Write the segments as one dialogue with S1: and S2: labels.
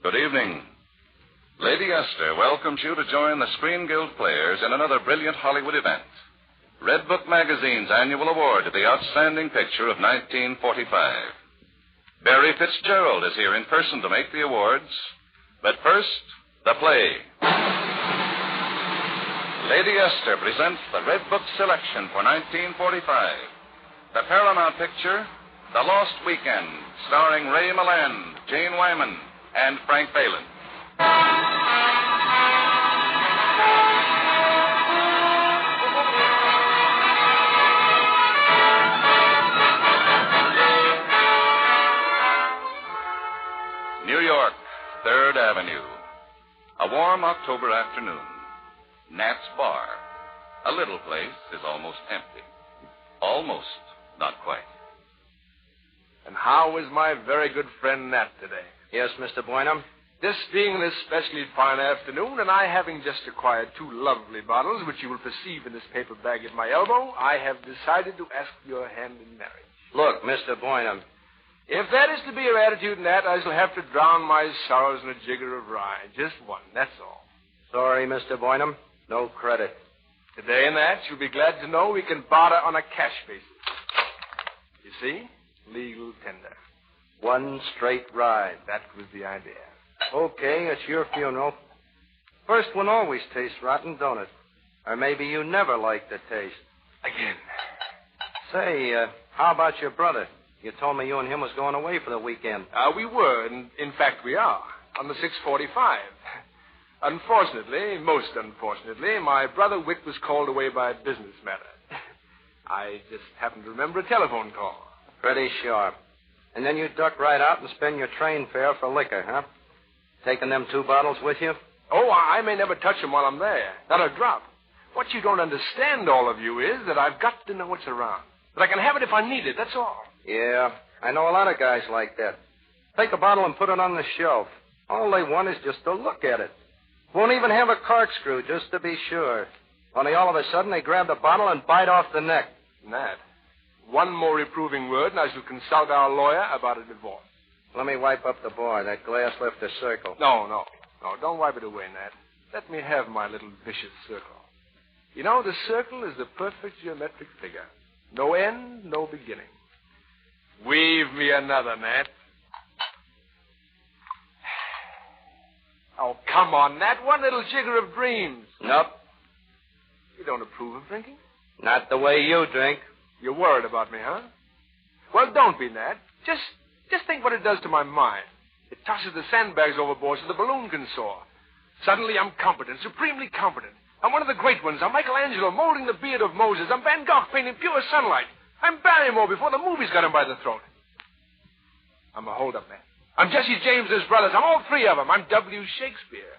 S1: Good evening. Lady Esther welcomes you to join the Screen Guild players in another brilliant Hollywood event. Red Book Magazine's annual award to the outstanding picture of 1945. Barry Fitzgerald is here in person to make the awards. But first, the play. Lady Esther presents the Red Book selection for 1945. The Paramount picture, The Lost Weekend, starring Ray Milland, Jane Wyman, and Frank Faylen. New York, 3rd Avenue. A warm October afternoon. Nat's Bar. A little place is almost empty. Almost, not quite.
S2: And how is my very good friend Nat today?
S3: Yes, Mr. Wyman.
S2: This being an especially fine afternoon, and I having just acquired 2 lovely bottles, which you will perceive in this paper bag at my elbow, I have decided to ask your hand in marriage.
S3: Look, Mr. Wyman.
S2: If that is to be your attitude, Nat, I shall have to drown my sorrows in a jigger of rye. Just one, that's all.
S3: Sorry, Mr. Wyman. No credit.
S2: Today, Nat, you'll be glad to know we can barter on a cash basis. You see? Legal tender.
S3: One straight ride.
S2: That was the idea.
S3: Okay, it's your funeral. First one always tastes rotten, don't it? Or maybe you never liked the taste.
S2: Again.
S3: Say, how about your brother? You told me you and him was going away for the weekend.
S2: We were, and in fact we are, on the 6:45. Unfortunately, most unfortunately, my brother Wick was called away by a business matter. I just happened to remember a telephone call.
S3: Pretty sharp. And then you duck right out and spend your train fare for liquor, huh? Taking them 2 bottles with you?
S2: Oh, I may never touch them while I'm there. Not a drop. What you don't understand, all of you, is that I've got to know what's around. That I can have it if I need it, that's all.
S3: Yeah, I know a lot of guys like that. Take a bottle and put it on the shelf. All they want is just to look at it. Won't even have a corkscrew, just to be sure. Only all of a sudden they grab the bottle and bite off the neck.
S2: Nat, one more reproving word, and I shall consult our lawyer about a divorce.
S3: Let me wipe up the bar. That glass left a circle.
S2: No, don't wipe it away, Nat. Let me have my little vicious circle. You know, the circle is the perfect geometric figure. No end, no beginning. Weave me another, Nat. Oh, come on, Nat. One little jigger of dreams.
S3: Nope.
S2: You don't approve of drinking?
S3: Not the way you drink.
S2: You're worried about me, huh? Well, don't be, Nat. Just think what it does to my mind. It tosses the sandbags overboard so the balloon can soar. Suddenly I'm competent, supremely competent. I'm one of the great ones. I'm Michelangelo molding the beard of Moses. I'm Van Gogh painting pure sunlight. I'm Barrymore before the movies got him by the throat. I'm a hold-up man. I'm Jesse James's brothers. I'm all 3 of them. I'm W. Shakespeare.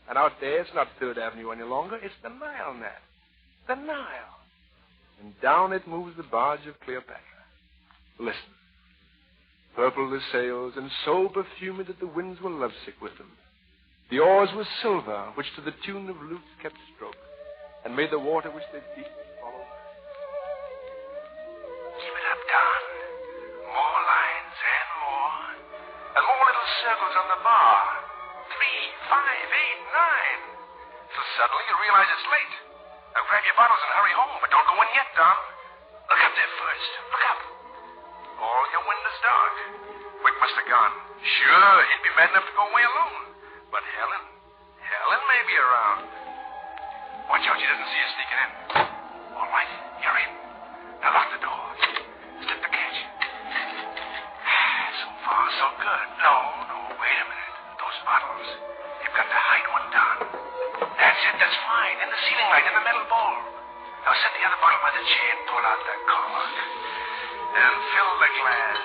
S2: And out there, it's not 3rd Avenue any longer. It's the Nile, Nat. The Nile. And down it moves the barge of Cleopatra. Listen. Purple the sails, and so perfumed that the winds were lovesick with them. The oars were silver, which to the tune of lutes kept stroke, and made the water which they beat follow. Keep it up, Don. More lines and more. And more little circles on the bar. 3, 5, 8, 9. Till suddenly you realize it's late. Now grab your bottles and hurry home, but don't go in yet, Don. Look up there first. Look up. All your windows dark. Wick must have gone. Sure, he'd be mad enough to go away alone. But Helen may be around. Watch out she doesn't see us sneaking in. All right, you're in. Now lock the door. Slip the catch. So far, so good. No, wait a minute. Those bottles. You've got to hide one down. That's it, that's fine. In the ceiling light, in the metal bowl. Now set the other bottle by the chair and pull out the cork. And fill the glass.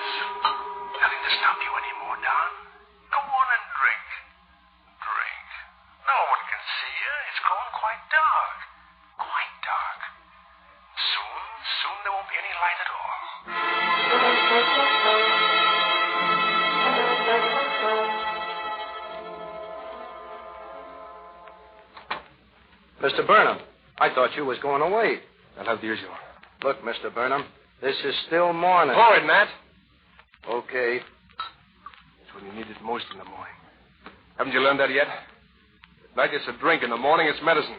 S2: Nothing to stop you anymore, Don. Go on and drink. Drink. No one can see you. It's growing quite dark. Quite dark. Soon there won't be any light at all.
S3: Mr. Burnham, I thought you was going away.
S2: I'll have the usual.
S3: Look, Mr. Burnham, this is still morning.
S2: Forward, Nat.
S3: Okay.
S2: It's when you need it most in the morning. Haven't you learned that yet? At night it's a drink. In the morning it's medicine.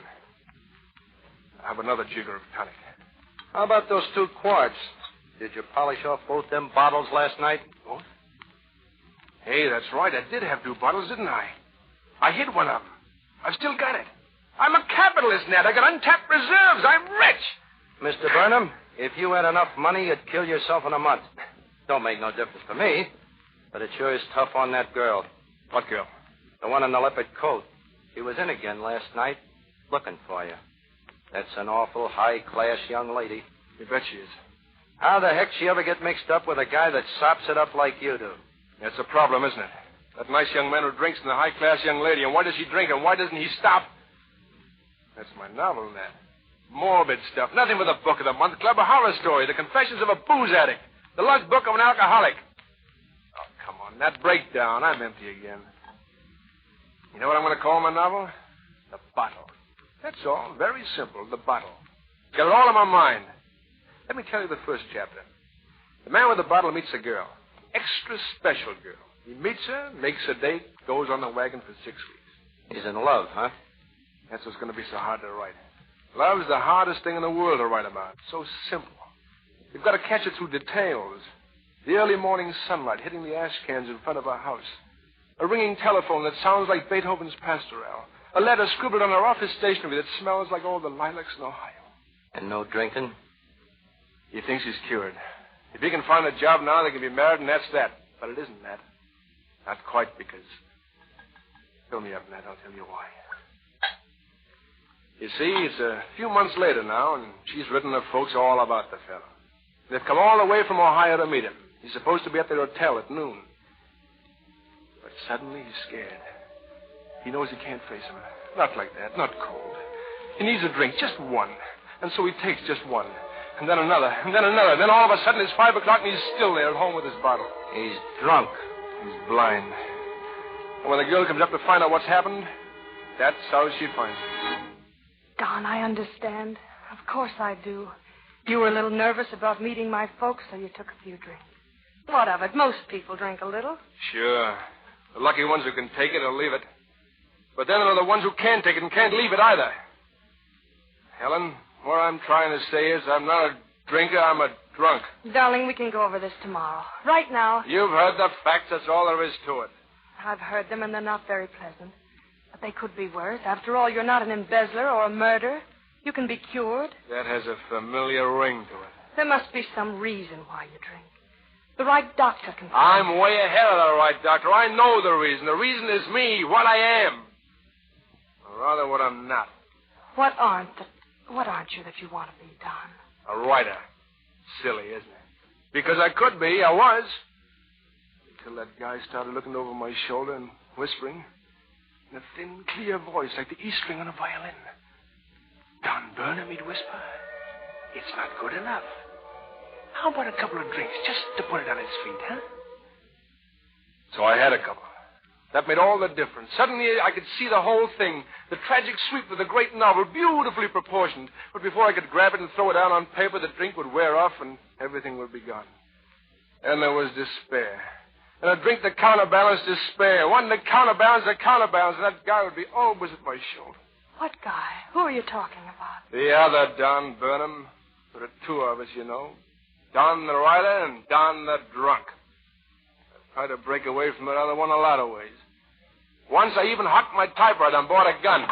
S2: How about another jigger of tonic?
S3: How about those 2 quarts? Did you polish off both them bottles last night?
S2: Both? Hey, that's right. I did have 2 bottles, didn't I? I hid one of them. I've still got it. I'm a capitalist, Ned. I got untapped reserves. I'm rich.
S3: Mr. Burnham, if you had enough money, you'd kill yourself in a month. Don't make no difference to me, but it sure is tough on that girl.
S2: What girl?
S3: The one in the leopard coat. She was in again last night, looking for you. That's an awful high-class young lady.
S2: You bet she is.
S3: How the heck she ever get mixed up with a guy that sops it up like you do?
S2: That's a problem, isn't it? That nice young man who drinks and the high-class young lady. And why does he drink and why doesn't he stop? That's my novel, Ned. Morbid stuff. Nothing but the book of the month. Club, a horror story. The confessions of a booze addict. The log book of an alcoholic. Oh, come on. That breakdown. I'm empty again. You know what I'm going to call my novel? The Bottle. That's all. Very simple. The Bottle. Got it all in my mind. Let me tell you the first chapter. The man with the bottle meets a girl. Extra special girl. He meets her, makes a date, goes on the wagon for 6 weeks.
S3: He's in love, huh?
S2: That's what's going to be so hard to write. Love's the hardest thing in the world to write about. So simple. You've got to catch it through details. The early morning sunlight hitting the ash cans in front of her house. A ringing telephone that sounds like Beethoven's pastoral. A letter scribbled on her office stationery that smells like all the lilacs in Ohio.
S3: And no drinking?
S2: He thinks he's cured. If he can find a job now, they can be married, and that's that. But it isn't that. Not quite, because... Fill me up, Ned. I'll tell you why. You see, it's a few months later now, and she's written her folks all about the fellow. They've come all the way from Ohio to meet him. He's supposed to be at their hotel at noon. But suddenly he's scared. He knows he can't face him. Not like that, not cold. He needs a drink, just one. And so he takes just one. And then another, and then another. Then all of a sudden it's 5 o'clock and he's still there at home with his bottle.
S3: He's drunk.
S2: He's blind. And when the girl comes up to find out what's happened, that's how she finds him.
S4: Don, I understand. Of course I do. You were a little nervous about meeting my folks, so you took a few drinks. What of it? Most people drink a little.
S2: Sure. The lucky ones who can take it or leave it. But then there are the ones who can't take it and can't leave it either. Helen, what I'm trying to say is I'm not a drinker, I'm a drunk.
S4: Darling, we can go over this tomorrow. Right now...
S2: You've heard the facts, that's all there is to it.
S4: I've heard them, and they're not very pleasant. But they could be worse. After all, you're not an embezzler or a murderer. You can be cured.
S2: That has a familiar ring to it.
S4: There must be some reason why you drink. The right doctor can...
S2: I'm way ahead of the right doctor. I know the reason. The reason is me, what I am. Or rather, what I'm not.
S4: What aren't you that you want to be, Don?
S2: A writer. Silly, isn't it? Because I could be. I was. Until that guy started looking over my shoulder and whispering in a thin, clear voice like the E string on a violin. Don Burnham, he'd whisper. It's not good enough. How about a couple of drinks just to put it on its feet, huh? So I had a couple. That made all the difference. Suddenly I could see the whole thing. The tragic sweep of the great novel, beautifully proportioned. But before I could grab it and throw it down on paper, the drink would wear off and everything would be gone. And there was despair. And a drink that counterbalanced despair. One that counterbalanced the counterbalance. And that guy would be always at my shoulder.
S4: What guy? Who are you talking about?
S2: The other Don Burnham. There are 2 of us, you know. Don the writer and Don the drunk. I tried to break away from that other one a lot of ways. Once I even hocked my typewriter on board a gun.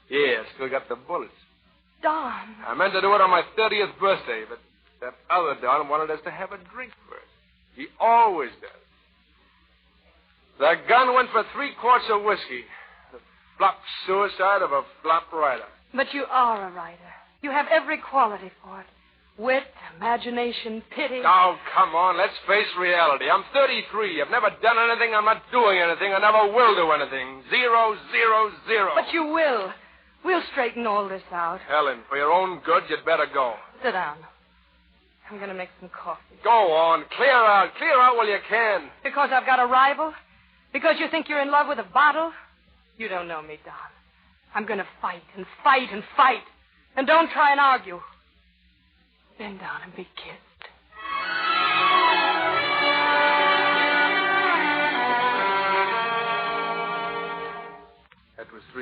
S2: Yeah, still got the bullets.
S4: Don.
S2: I meant to do it on my 30th birthday, but that other Don wanted us to have a drink first. He always does. The gun went for 3 quarts of whiskey. The flop suicide of a flop writer.
S4: But you are a writer. You have every quality for it. Wit, imagination, pity.
S2: Oh, come on. Let's face reality. I'm 33. I've never done anything. I'm not doing anything. I never will do anything. 0, 0, 0.
S4: But you will. We'll straighten all this out.
S2: Helen, for your own good, you'd better go.
S4: Sit down. I'm going to make some coffee.
S2: Go on. Clear out. Clear out while you can.
S4: Because I've got a rival? Because you think you're in love with a bottle? You don't know me, Don. I'm going to fight and fight and fight. And don't try and argue. Bend down and be kissed.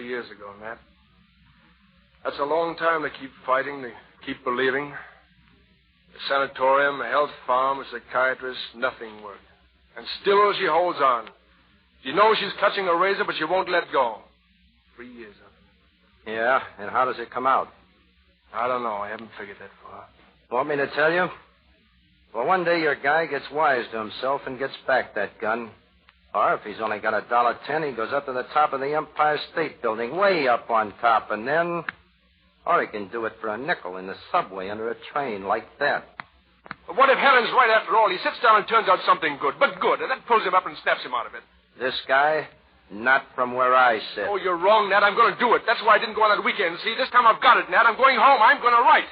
S2: 3 years ago, Nat. That's a long time to keep fighting, to keep believing. A sanatorium, a health farm, a psychiatrist, nothing worked. And still she holds on. She knows she's clutching a razor, but she won't let go. 3 years of it.
S3: Yeah, and how does it come out?
S2: I don't know. I haven't figured that far.
S3: Want me to tell you? Well, one day your guy gets wise to himself and gets back that gun. Or if he's only got $1.10, he goes up to the top of the Empire State Building, way up on top, and then... Or he can do it for a nickel in the subway under a train like that.
S2: But what if Helen's right after all? He sits down and turns out something good, but good, and that pulls him up and snaps him out of it.
S3: This guy? Not from where I sit.
S2: Oh, you're wrong, Nat. I'm going to do it. That's why I didn't go on that weekend. See, this time I've got it, Nat. I'm going home. I'm going to write.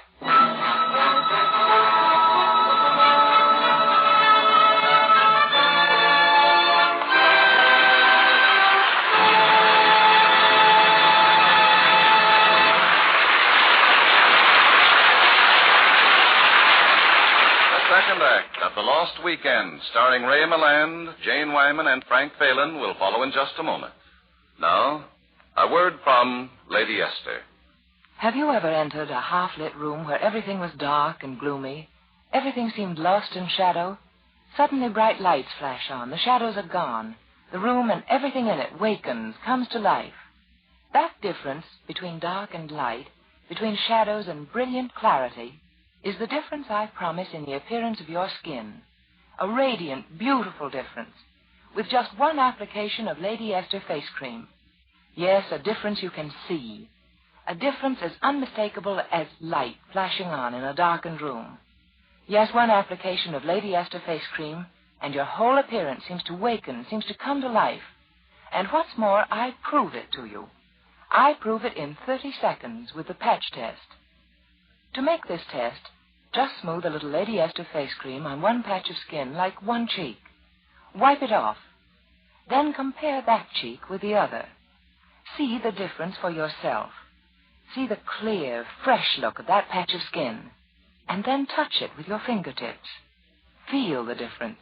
S1: Second act of The Lost Weekend, starring Ray Milland, Jane Wyman, and Frank Faylen, will follow in just a moment. Now, a word from Lady Esther.
S5: Have you ever entered a half-lit room where everything was dark and gloomy? Everything seemed lost in shadow? Suddenly bright lights flash on. The shadows are gone. The room and everything in it wakens, comes to life. That difference between dark and light, between shadows and brilliant clarity, is the difference I promise in the appearance of your skin. A radiant, beautiful difference, with just one application of Lady Esther face cream. Yes, a difference you can see. A difference as unmistakable as light flashing on in a darkened room. Yes, one application of Lady Esther face cream, and your whole appearance seems to waken, seems to come to life. And what's more, I prove it to you. I prove it in 30 seconds with the patch test. To make this test, just smooth a little Lady Esther face cream on one patch of skin, like one cheek. Wipe it off. Then compare that cheek with the other. See the difference for yourself. See the clear, fresh look of that patch of skin. And then touch it with your fingertips. Feel the difference.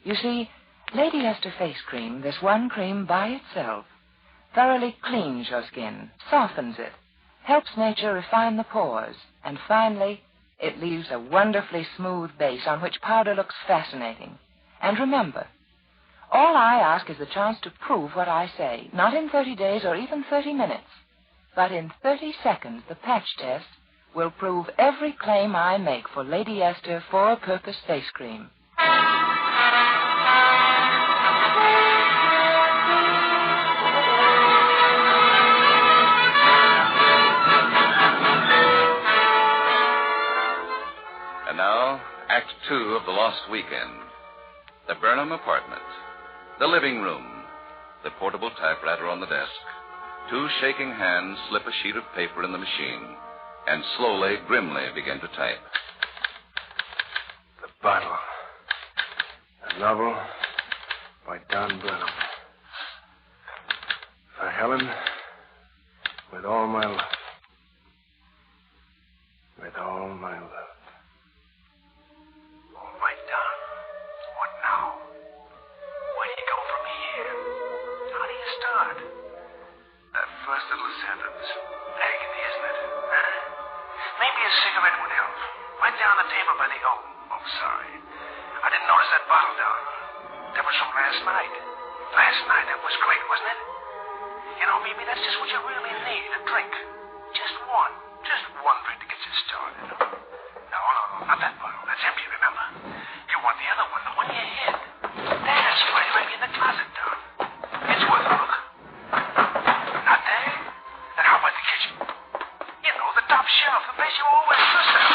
S5: You see, Lady Esther face cream, this one cream by itself, thoroughly cleans your skin, softens it, helps nature refine the pores, and finally, it leaves a wonderfully smooth base on which powder looks fascinating. And remember, all I ask is the chance to prove what I say, not in 30 days or even 30 minutes, but in 30 seconds the patch test will prove every claim I make for Lady Esther four-purpose face cream.
S1: And now, Act 2 of The Lost Weekend. The Burnham apartment. The living room. The portable typewriter on the desk. Two shaking hands slip a sheet of paper in the machine and slowly, grimly begin to type.
S2: The Bottle. A novel by Don Burnham. For Helen, with all my love. With all my love. All right, Don. What now? Where do you go from here? How do you start? That first little sentence. Agony, isn't it? Maybe a cigarette would help. Right there on the table by the... Oh, sorry. I didn't notice that bottle down. That was from last night. Last night, that was great, wasn't it? You know, maybe that's just what you really need, a drink. Just one. Just one drink to get you started. No, not that bottle. That's empty, remember? You want the other one, the one you hid. That's right, it might be in the closet, Don. It's worth a look. Not there? Then how about the kitchen? You know, the top shelf, the place you always trust at.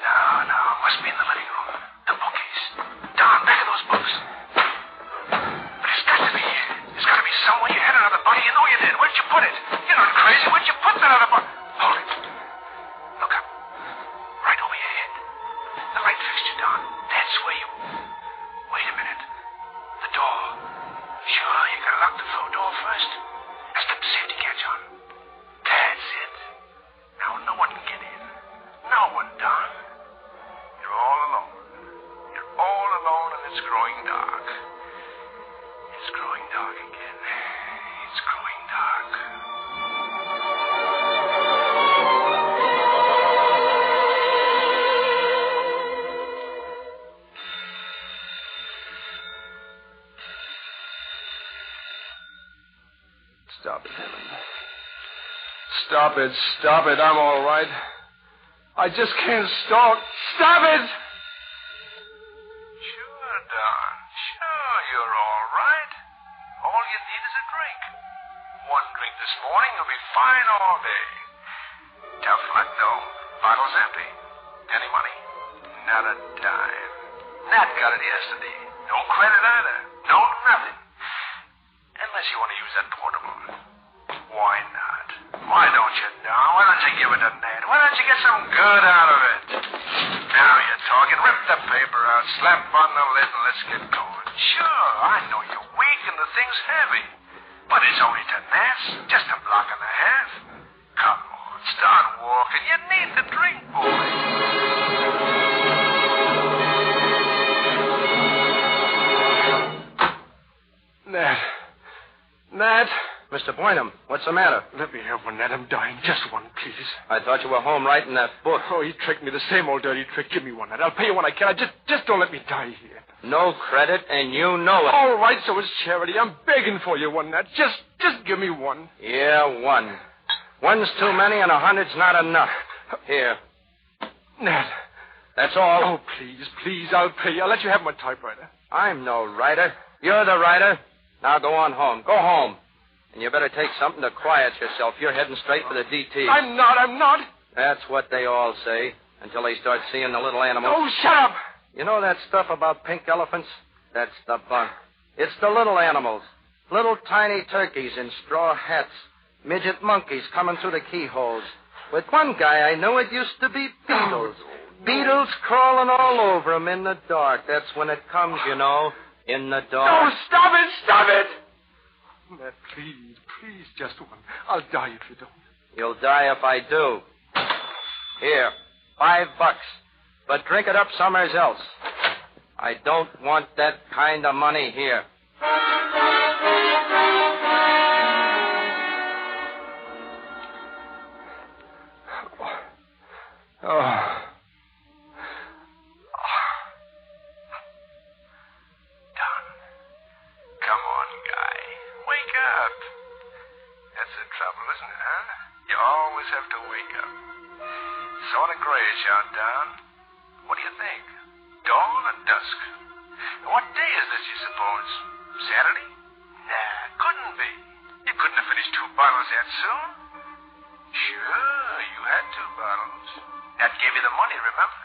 S2: No, must be in the living room. The bookcase. Don, back of those books. But it's got to be here. There's got to be somewhere you had another body. You know you did. Where'd you put it? You're not crazy. Where'd you put that other body? Hold it. Look up. Right over your head. The light fixture, Don. That's where you... Wait a minute. The door. Sure, you gotta lock the front door first. And slip the safety catch on. That's it. Now no one can get in. No one, Don. You're all alone. You're all alone and it's growing dark. It's growing dark again. It's growing dark. Stop it, Milland. Stop it, stop it. I'm all right. I just can't stop. Stop it!
S6: Sure, Don. Sure, you're all right. All you need is a drink. One drink this morning, you'll be fine all day. Tough luck, though. Bottle's empty. Any money? Not a dime. Nat got it yesterday. No credit either. No nothing. Unless you want to use that portable. Why not? Why don't you, Don? Why don't you give it to Nat? Why don't you get some good out of it? Now you're talking. Rip the paper out, slap on the lid, and let's get going. Sure, I know you're weak and the thing's heavy. But it's only to Nat's. Just a block and a half. Come on, start walking. You need the drink, boy.
S2: Nat.
S3: Mr. Boynham, what's the matter?
S2: Let me have one, Nat. I'm dying. Just one, please.
S3: I thought you were home writing that book.
S2: Oh, he tricked me. The same old dirty trick. Give me one, Nat. I'll pay you when I can. Just don't let me die here.
S3: No credit, and you know it.
S2: All right, so it's charity. I'm begging for you one, Nat. Just give me one.
S3: Yeah, one. One's too many, and 100's not enough. Here.
S2: Nat.
S3: That's all.
S2: Oh, please, I'll pay you. I'll let you have my typewriter.
S3: I'm no writer. You're the writer. Now go on home. Go home. And you better take something to quiet yourself. You're heading straight for the DT.
S2: I'm not.
S3: That's what they all say, until they start seeing the little animals.
S2: Oh, shut up.
S3: You know that stuff about pink elephants? That's the bunk. It's the little animals. Little tiny turkeys in straw hats. Midget monkeys coming through the keyholes. With one guy I know, it used to be beetles. Beetles crawling all over him in the dark. That's when it comes, you know, in the dark.
S2: Oh, stop it! Nat, please, just one. I'll die if you don't.
S3: You'll die if I do. Here, $5. But drink it up somewhere else. I don't want that kind of money here.
S2: Oh.
S6: Don, come on, guy. Wake up. That's the trouble, isn't it, huh? You always have to wake up. Sort of grayish out, Don. What do you think? Dawn or dusk? What day is this, you suppose? Saturday? Nah, couldn't be. You couldn't have finished 2 bottles that soon. Sure, you had 2 bottles. That gave you the money, remember?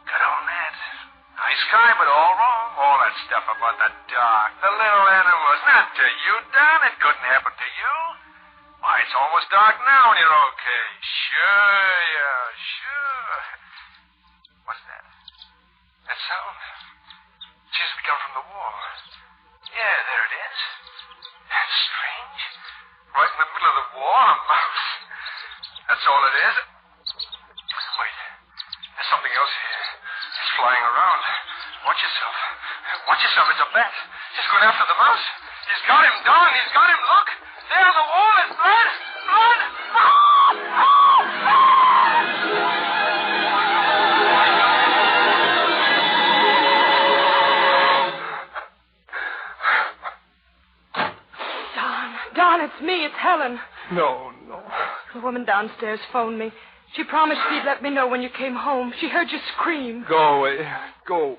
S6: Good on that. Nice guy, but all wrong. All that stuff about the dark, the little animals. Not to you, Don. It couldn't happen to you. Why, it's almost dark now and you're okay. Sure, yeah, sure. What's that? That sound? Seems to be coming from the wall. Yeah, there it is. That's strange. Right in the middle of the wall, a mouse. That's all it is. Wait. There's something else here. It's flying around. Watch yourself. Watch yourself. It's a bat. He's going after the mouse. He's got him, Don. He's got him. Look. There on the wall is blood. Blood.
S4: Don, it's me. It's Helen.
S2: No.
S4: The woman downstairs phoned me. She promised she'd let me know when you came home. She heard you scream.
S2: Go away.
S4: Oh,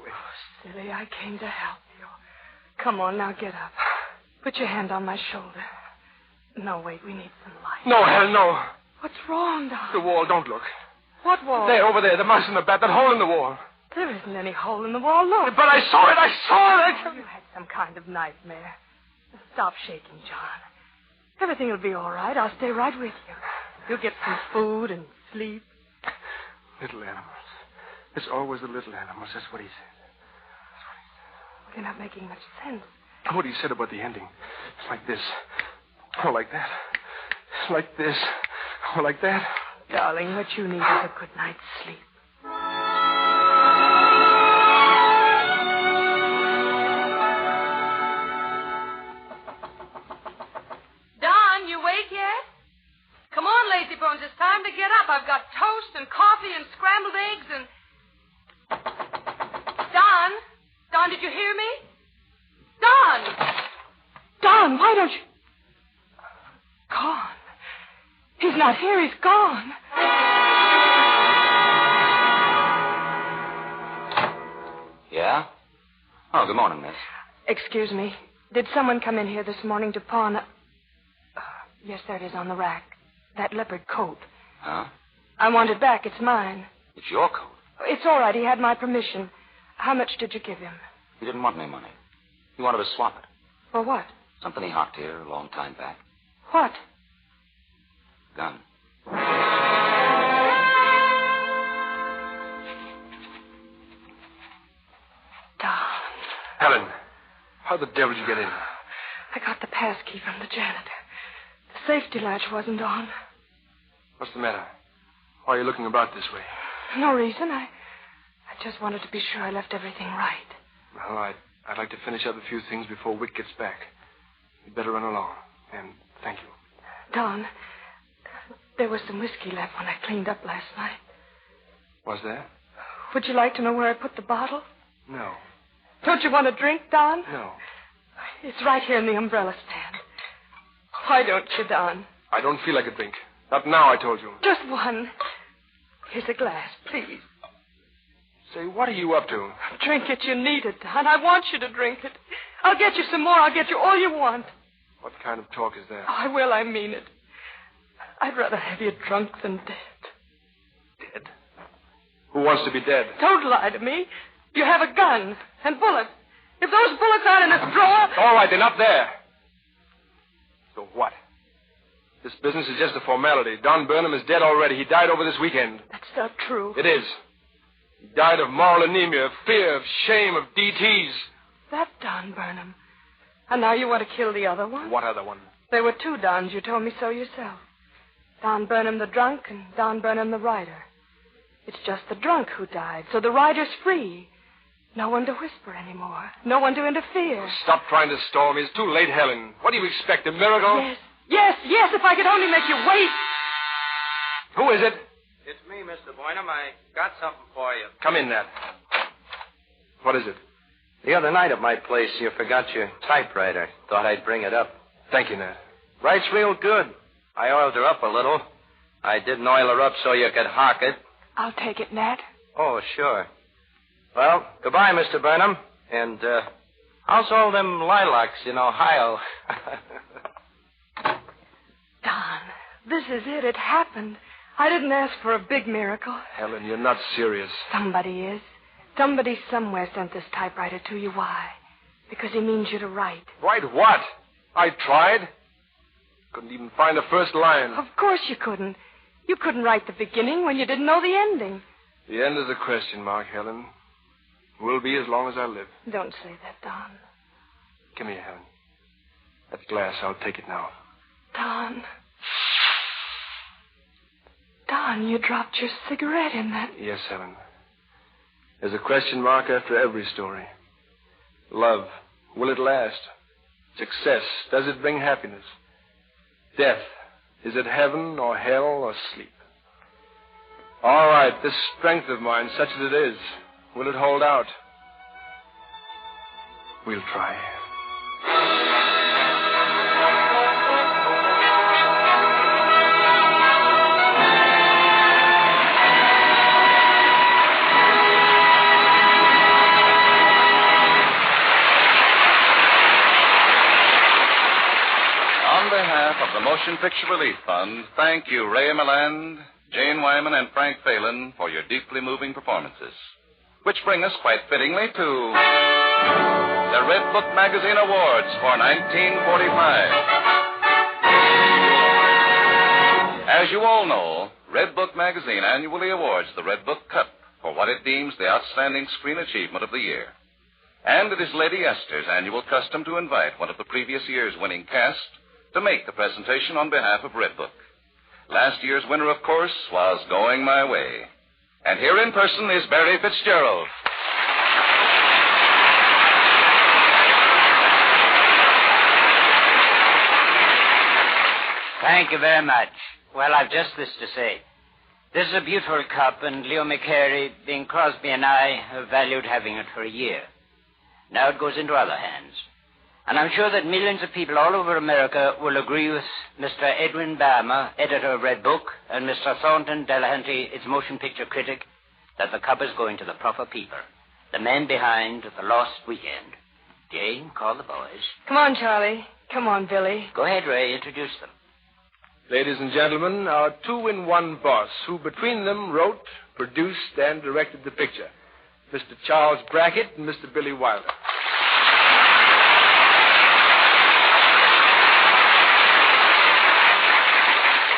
S4: silly, I came to help you. Come on, now get up. Put your hand on my shoulder. No, wait, we need some light.
S2: No, Helen, no.
S4: What's wrong, Don?
S2: The wall, don't look.
S4: What wall?
S2: There, over there, the mouse and the bat, that hole in the wall.
S4: There isn't any hole in the wall, look.
S2: But I saw it.
S4: You had some kind of nightmare. Stop shaking, John. Everything will be all right. I'll stay right with you. You'll get some food and sleep.
S2: Little animals. It's always the little animals. That's what he said.
S4: You're not making much sense.
S2: What he said about the ending. It's like this. Or like that. Like this. Or like that.
S4: Darling, what you need is a good night's sleep. Don, you awake yet? Come on, lazy bones. It's time to get up. I've got toast and coffee and scrambled eggs and... Don, did you hear me? Don, why don't you... not here. He's gone.
S7: Yeah? Oh, good morning, miss.
S4: Excuse me. Did someone come in here this morning to pawn yes, there it is on the rack. That leopard coat.
S7: Huh?
S4: I want it back. It's mine.
S7: It's your coat.
S4: It's all right. He had my permission. How much did you give him?
S7: He didn't want any money. He wanted to swap it.
S4: For what?
S7: Something he hocked here a long time back.
S4: What?
S7: Gun.
S4: Don.
S2: Helen, how the devil did you get in?
S4: I got the pass key from the janitor. The safety latch wasn't on.
S2: What's the matter? Why are you looking about this way?
S4: No reason. I just wanted to be sure I left everything right.
S2: Well, I'd like to finish up a few things before Wick gets back. You'd better run along. And thank you.
S4: Don, there was some whiskey left when I cleaned up last night.
S2: Was there?
S4: Would you like to know where I put the bottle?
S2: No.
S4: Don't you want a drink, Don?
S2: No.
S4: It's right here in the umbrella stand. Why don't you, Don?
S2: I don't feel like a drink. Not now, I told you.
S4: Just one. Here's a glass, please.
S2: Say, what are you up to?
S4: Drink it. You need it, Don. I want you to drink it. I'll get you some more. I'll get you all you want.
S2: What kind of talk is that?
S4: Oh, I will. I mean it. I'd rather have you drunk than dead.
S2: Dead? Who wants to be dead?
S4: Don't lie to me. You have a gun and bullets. If those bullets aren't in this drawer...
S2: All right, they're not there. So what? This business is just a formality. Don Burnham is dead already. He died over this weekend.
S4: That's not true.
S2: It is. He died of moral anemia, of fear, of shame, of DTs.
S4: That Don Burnham. And now you want to kill the other one?
S2: What other one?
S4: There were two Dons. You told me so yourself. Don Burnham the drunk and Don Burnham the writer. It's just the drunk who died, so the writer's free. No one to whisper anymore. No one to interfere.
S2: Stop trying to stall me. It's too late, Helen. What do you expect, a miracle?
S4: Yes, if I could only make you wait.
S2: Who is it?
S3: It's me, Mr. Boynham. I got something for you.
S2: Come in, Nat. What is it?
S3: The other night at my place, you forgot your typewriter. Thought I'd bring it up.
S2: Thank you, Nat.
S3: Writes real good. I oiled her up a little. I didn't oil her up so you could hawk it.
S4: I'll take it, Nat.
S3: Oh, sure. Well, goodbye, Mr. Burnham. And, how's all them lilacs in Ohio?
S4: Don, this is it. It happened. I didn't ask for a big miracle.
S2: Helen, you're not serious.
S4: Somebody is. Somebody somewhere sent this typewriter to you. Why? Because he means you to write.
S2: Write what? I tried. Couldn't even find the first line.
S4: Of course you couldn't. You couldn't write the beginning when you didn't know the ending.
S2: The end is a question mark, Helen. Will be as long as I live.
S4: Don't say that, Don.
S2: Come here, Helen. That glass, I'll take it now.
S4: Don. Don, you dropped your cigarette in that.
S2: Yes, Helen. There's a question mark after every story. Love, will it last? Success, does it bring happiness? Death, is it heaven or hell or sleep? All right, this strength of mine, such as it is, will it hold out? We'll try.
S1: On behalf of the Motion Picture Relief Fund, thank you, Ray Milland, Jane Wyman, and Frank Faylen for your deeply moving performances. Which bring us quite fittingly to the Red Book Magazine Awards for 1945. As you all know, Red Book Magazine annually awards the Red Book Cup for what it deems the outstanding screen achievement of the year. And it is Lady Esther's annual custom to invite one of the previous year's winning cast to make the presentation on behalf of Red Book. Last year's winner, of course, was Going My Way. And here in person is Barry Fitzgerald.
S8: Thank you very much. Well, I've just this to say. This is a beautiful cup, and Leo McCary, Bing Crosby, and I have valued having it for a year. Now it goes into other hands. And I'm sure that millions of people all over America will agree with Mr. Edwin Barmer, editor of Red Book, and Mr. Thornton Delahanty, its motion picture critic, that the cup is going to the proper people. The men behind the Lost Weekend. Jane, call the boys.
S4: Come on, Charlie. Come on, Billy.
S8: Go ahead, Ray. Introduce them.
S2: Ladies and gentlemen, our two-in-one boss, who between them wrote, produced, and directed the picture. Mr. Charles Brackett and Mr. Billy Wilder.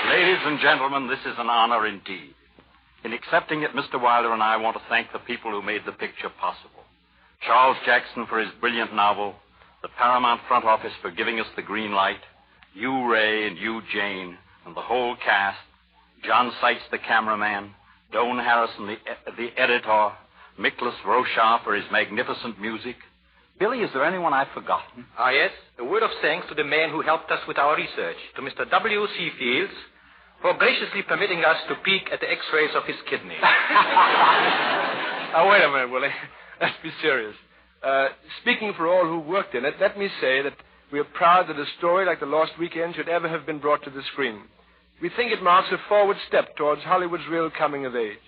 S9: Ladies and gentlemen, this is an honor indeed. In accepting it, Mr. Wilder and I want to thank the people who made the picture possible. Charles Jackson for his brilliant novel, the Paramount front office for giving us the green light, you, Ray, and you, Jane, and the whole cast, John Seitz, the cameraman, Doane Harrison, the editor, Miklas Rocha for his magnificent music. Billy, is there anyone I've forgotten?
S10: Yes. A word of thanks to the man who helped us with our research, to Mr. W.C. Fields, for graciously permitting us to peek at the x-rays of his kidney.
S2: Now, wait a minute, Willie. Let's be serious. Speaking for all who worked in it, let me say that we are proud that a story like The Lost Weekend should ever have been brought to the screen. We think it marks a forward step towards Hollywood's real coming of age.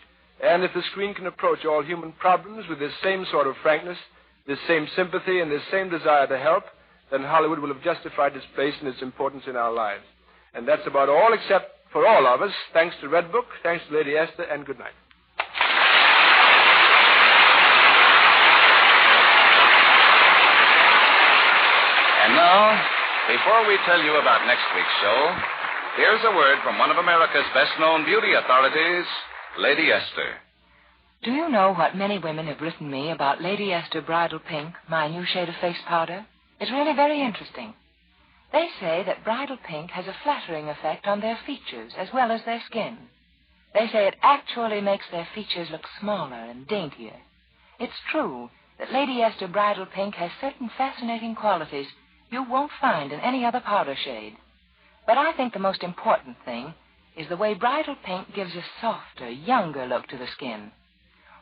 S2: And if the screen can approach all human problems with this same sort of frankness, this same sympathy, and this same desire to help, then Hollywood will have justified its place and its importance in our lives. And that's about all, except for all of us. Thanks to Red Book, thanks to Lady Esther, and good night.
S1: And now, before we tell you about next week's show, here's a word from one of America's best-known beauty authorities, Lady Esther.
S5: Do you know what many women have written me about Lady Esther Bridal Pink, my new shade of face powder? It's really very interesting. They say that Bridal Pink has a flattering effect on their features as well as their skin. They say it actually makes their features look smaller and daintier. It's true that Lady Esther Bridal Pink has certain fascinating qualities you won't find in any other powder shade. But I think the most important thing is the way Bridal Pink gives a softer, younger look to the skin.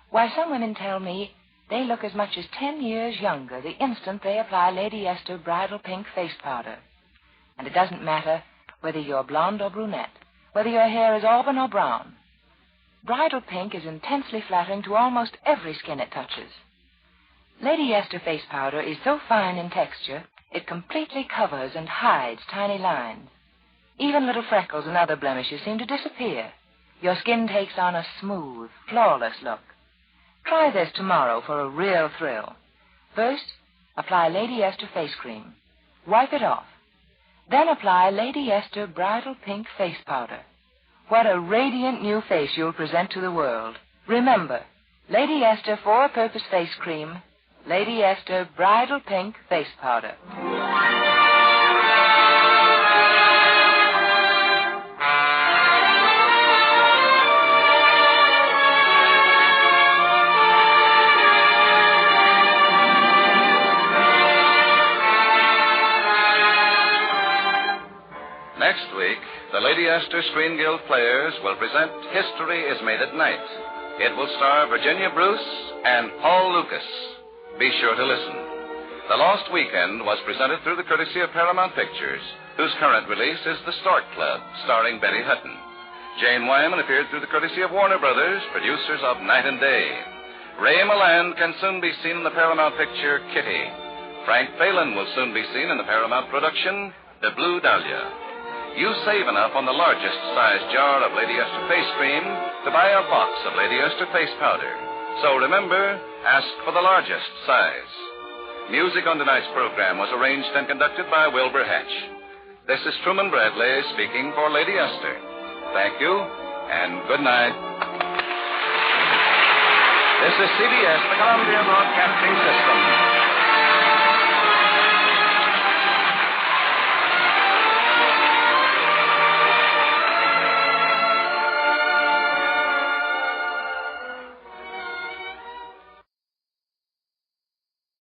S5: Why, some women tell me they look as much as 10 years younger the instant they apply Lady Esther Bridal Pink face powder. And it doesn't matter whether you're blonde or brunette, whether your hair is auburn or brown. Bridal Pink is intensely flattering to almost every skin it touches. Lady Esther face powder is so fine in texture, it completely covers and hides tiny lines. Even little freckles and other blemishes seem to disappear. Your skin takes on a smooth, flawless look. Try this tomorrow for a real thrill. First, apply Lady Esther face cream. Wipe it off. Then apply Lady Esther Bridal Pink face powder. What a radiant new face you'll present to the world. Remember, Lady Esther four-purpose face cream, Lady Esther Bridal Pink face powder.
S1: Next week, the Lady Esther Screen Guild Players will present History is Made at Night. It will star Virginia Bruce and Paul Lucas. Be sure to listen. The Lost Weekend was presented through the courtesy of Paramount Pictures, whose current release is The Stork Club, starring Betty Hutton. Jane Wyman appeared through the courtesy of Warner Brothers, producers of Night and Day. Ray Milland can soon be seen in the Paramount picture Kitty. Frank Faylen will soon be seen in the Paramount production The Blue Dahlia. You save enough on the largest size jar of Lady Esther face cream to buy a box of Lady Esther face powder. So remember, ask for the largest size. Music on tonight's program was arranged and conducted by Wilbur Hatch. This is Truman Bradley speaking for Lady Esther. Thank you, and good night. This is CBS, the Columbia Broadcasting System.